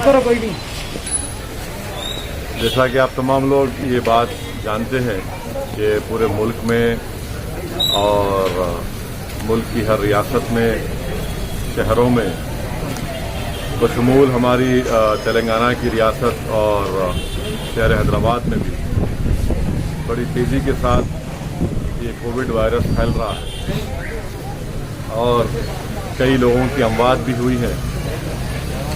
करो कोई नहीं। जैसा कि आप तमाम लोग ये बात जानते हैं कि पूरे मुल्क में और मुल्क की हर रियासत में, शहरों में, बशमूल हमारी तेलंगाना की रियासत और शहर हैदराबाद में भी बड़ी तेज़ी के साथ ये कोविड वायरस फैल रहा है और कई लोगों की अमवात भी हुई है।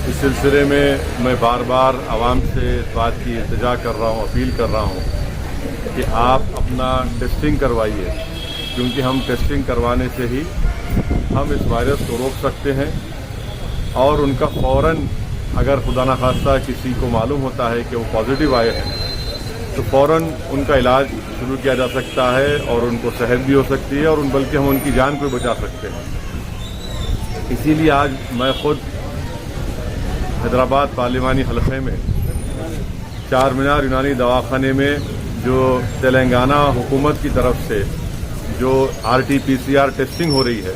इस सिलसिले में मैं बार बार आवाम से इस बात की इल्तिजा कर रहा हूँ, अपील कर रहा हूँ कि आप अपना टेस्टिंग करवाइए, क्योंकि हम टेस्टिंग करवाने से ही हम इस वायरस को रोक सकते हैं और उनका फ़ौरन, अगर खुदा न खास्ता किसी को मालूम होता है कि वो पॉजिटिव आए हैं, तो फ़ौरन उनका इलाज शुरू किया जा सकता है और उनको सेहत भी हो सकती है और बल्कि हम उनकी जान को बचा सकते हैं। इसीलिए आज मैं खुद हैदराबाद पार्लिमानी हलक़े में चार मीनार यूनानी दवाखाने में जो तेलंगाना हुकूमत की तरफ से जो RT-PCR टेस्टिंग हो रही है,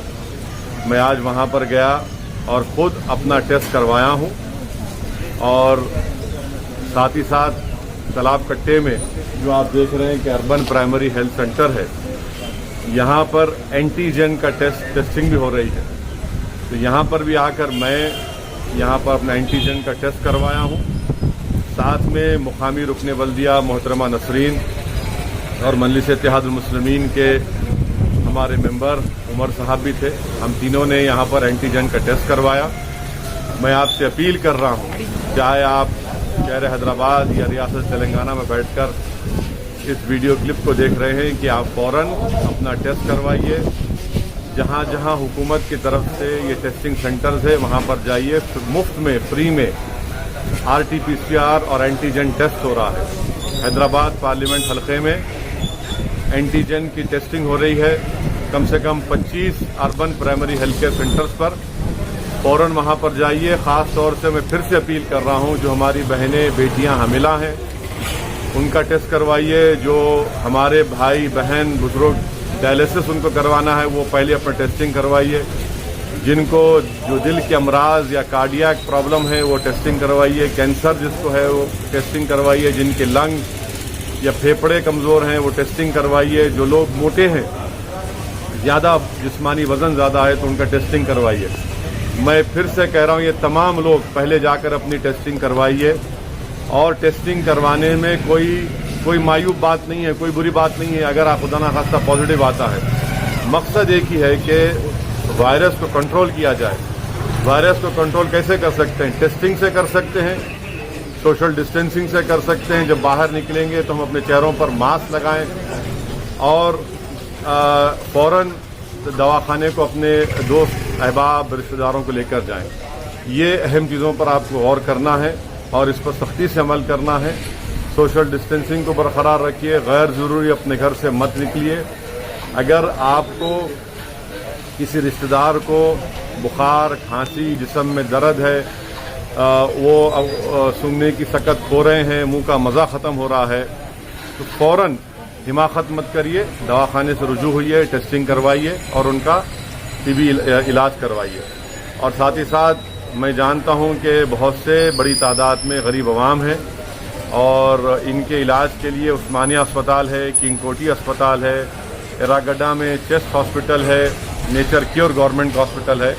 मैं आज वहाँ पर गया और ख़ुद अपना टेस्ट करवाया हूँ। और साथ ही साथ तालाब कट्टे में जो आप देख रहे हैं कि अर्बन प्राइमरी हेल्थ सेंटर है, यहाँ पर एंटीजन का टेस्टिंग भी हो रही है। तो यहाँ पर भी आकर मैं यहाँ पर अपना एंटीजन का टेस्ट करवाया हूँ। साथ में मुकामी रुकने बल्दिया मोहतरमा नसरीन और मजलिस इत्तेहादुल मुस्लिमीन के हमारे मेंबर उमर साहब भी थे। हम तीनों ने यहाँ पर एंटीजन का टेस्ट करवाया। मैं आपसे अपील कर रहा हूँ, चाहे आप शहर हैदराबाद या रियासत तेलंगाना में बैठकर इस वीडियो क्लिप को देख रहे हैं, कि आप फ़ौरन अपना टेस्ट करवाइए। जहाँ जहाँ हुकूमत की तरफ से ये टेस्टिंग सेंटर्स है, वहाँ पर जाइए। मुफ्त में, फ्री में RT-PCR और एंटीजन टेस्ट हो रहा है। हैदराबाद पार्लियामेंट हलक़े में एंटीजन की टेस्टिंग हो रही है कम से कम 25 urban primary health care centres पर। फ़ौरन वहाँ पर जाइए। ख़ास तौर से मैं फिर से अपील कर रहा हूँ, जो हमारी बहनें बेटियाँ हामिला हैं उनका टेस्ट करवाइए। जो हमारे भाई बहन बुजुर्ग डायलिसिस उनको करवाना है, वो पहले अपना टेस्टिंग करवाइए। जिनको जो दिल के अमराज या कार्डियक प्रॉब्लम है, वो टेस्टिंग करवाइए। कैंसर जिसको है, वो टेस्टिंग करवाइए। जिनके लंग या फेफड़े कमज़ोर हैं, वो टेस्टिंग करवाइए। जो लोग मोटे हैं, ज़्यादा जिस्मानी वज़न ज़्यादा है, तो उनका टेस्टिंग करवाइए। मैं फिर से कह रहा हूँ, ये तमाम लोग पहले जाकर अपनी टेस्टिंग करवाइए। और टेस्टिंग करवाने में कोई मायूब बात नहीं है, कोई बुरी बात नहीं है। अगर आप खुदा न खास्ता पॉजिटिव आता है, मकसद एक ही है कि वायरस को कंट्रोल किया जाए। वायरस को कंट्रोल कैसे कर सकते हैं? टेस्टिंग से कर सकते हैं, सोशल डिस्टेंसिंग से कर सकते हैं। जब बाहर निकलेंगे तो हम अपने चेहरों पर मास्क लगाएं और फ़ौरन दवाखाने को अपने दोस्त अहबाब रिश्तेदारों को लेकर जाएं। ये अहम चीज़ों पर आपको गौर करना है और इस पर सख्ती से अमल करना है। सोशल डिस्टेंसिंग को बरकरार रखिए। गैर ज़रूरी अपने घर से मत निकलिए। अगर आपको किसी रिश्तेदार को बुखार, खांसी, जिस्म में दर्द है, वो सूंघने की सकत हो रहे हैं, मुंह का मज़ा ख़त्म हो रहा है, तो फ़ौरन हिमाकत मत करिए, दवाखाने से रुजू होइए, टेस्टिंग करवाइए और उनका टीबी इलाज करवाइए। और साथ ही साथ मैं जानता हूं कि बहुत से बड़ी तादाद में गरीब अवाम हैं और इनके इलाज के लिए उस्मानिया अस्पताल है, किंग कोटी अस्पताल है, एरागड्डा में चेस्ट हॉस्पिटल है, नेचर क्योर गवर्नमेंट हॉस्पिटल है।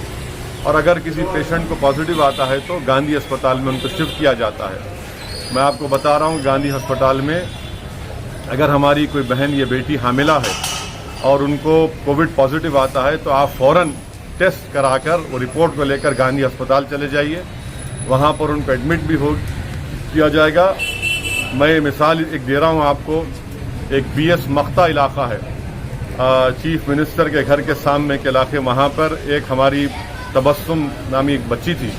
और अगर किसी पेशेंट को पॉजिटिव आता है तो गांधी अस्पताल में उनको शिफ्ट किया जाता है। मैं आपको बता रहा हूँ, गांधी अस्पताल में अगर हमारी कोई बहन या बेटी हामिला है और उनको कोविड पॉजिटिव आता है, तो आप फ़ौरन टेस्ट कराकर वो रिपोर्ट को लेकर गांधी अस्पताल चले जाइए। वहाँ पर उनको एडमिट भी किया जाएगा। मैं मिसाल एक दे रहा हूँ आपको। एक BS मख्ता इलाका है, चीफ मिनिस्टर के घर के सामने के इलाके, वहाँ पर एक हमारी तबस्सुम नामी एक बच्ची थी।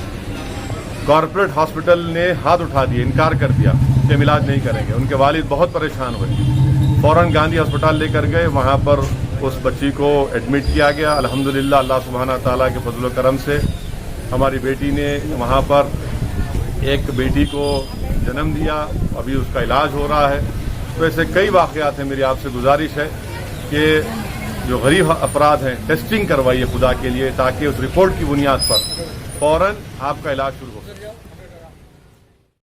कॉर्पोरेट हॉस्पिटल ने हाथ उठा दिए, इनकार कर दिया कि हम इलाज नहीं करेंगे। उनके वालिद बहुत परेशान हुए, फ़ौरन गांधी अस्पताल लेकर गए। वहाँ पर उस बच्ची को एडमिट किया गया। अल्हम्दुलिल्लाह अल्लाह सुब्हाना ताला के फजल करम से हमारी बेटी ने वहाँ पर एक बेटी को जन्म दिया, अभी उसका इलाज हो रहा है। तो ऐसे कई वाक़यात हैं। मेरी आपसे गुजारिश है कि जो गरीब अफराद हैं, टेस्टिंग करवाइए खुदा के लिए, ताकि उस रिपोर्ट की बुनियाद पर फ़ौरन आपका इलाज शुरू हो सके।